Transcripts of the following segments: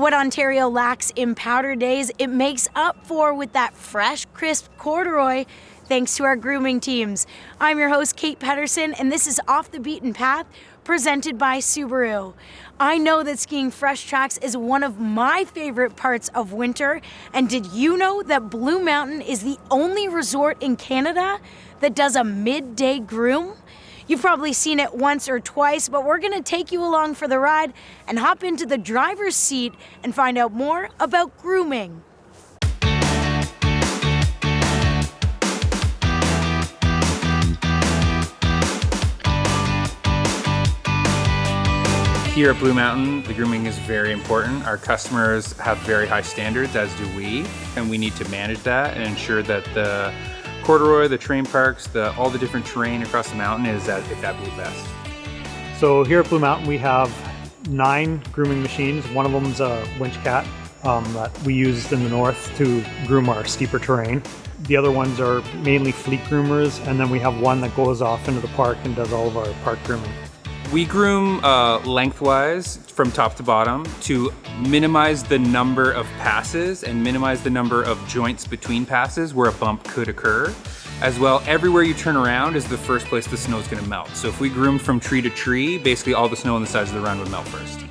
What Ontario lacks in powder days, it makes up for with that fresh, crisp corduroy, thanks to our grooming teams. I'm your host, Kate Pedersen, and this is Off the Beaten Path, presented by Subaru. I know that skiing fresh tracks is one of my favorite parts of winter, and did you know that Blue Mountain is the only resort in Canada that does a midday groom? You've probably seen it once or twice, but we're gonna take you along for the ride and hop into the driver's seat and find out more about grooming. Here at Blue Mountain, the grooming is very important. Our customers have very high standards, as do we, and we need to manage that and ensure that the corduroy, the terrain parks, all the different terrain across the mountain is at its absolute best. So here at Blue Mountain, we have 9 grooming machines. One of them is a winch cat that we use in the north to groom our steeper terrain. The other ones are mainly fleet groomers, and then we have one that goes off into the park and does all of our park grooming. We groom lengthwise from top to bottom to minimize the number of passes and minimize the number of joints between passes where a bump could occur. As well, everywhere you turn around is the first place the snow is going to melt. So if we groomed from tree to tree, basically all the snow on the sides of the run would melt first.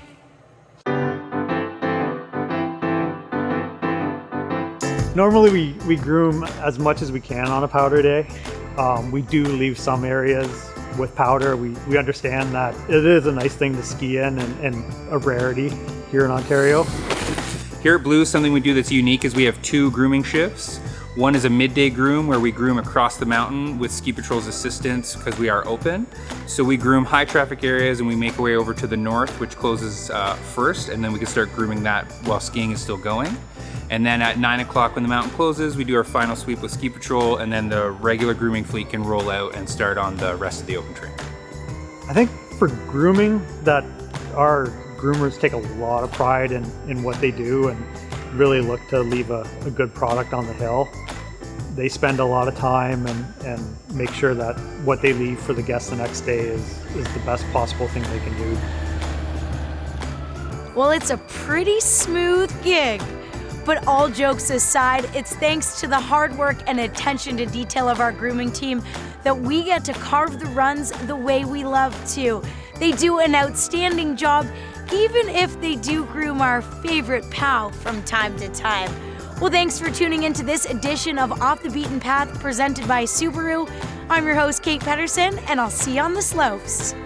Normally we groom as much as we can on a powder day. We do leave some areas with powder. We understand that it is a nice thing to ski in and a rarity here in Ontario. Here at Blue, something we do that's unique is we have 2 grooming shifts. One is a midday groom where we groom across the mountain with ski patrol's assistance because we are open. So we groom high traffic areas and we make our way over to the north, which closes first, and then we can start grooming that while skiing is still going. And then at 9 o'clock when the mountain closes, we do our final sweep with ski patrol, and then the regular grooming fleet can roll out and start on the rest of the open terrain. I think for grooming, that our groomers take a lot of pride in what they do and really look to leave a good product on the hill. They spend a lot of time and make sure that what they leave for the guests the next day is the best possible thing they can do. Well, it's a pretty smooth gig. But all jokes aside, it's thanks to the hard work and attention to detail of our grooming team that we get to carve the runs the way we love to. They do an outstanding job, even if they do groom our favorite pal from time to time. Well, thanks for tuning into this edition of Off the Beaten Path presented by Subaru. I'm your host, Kate Pedersen, and I'll see you on the slopes.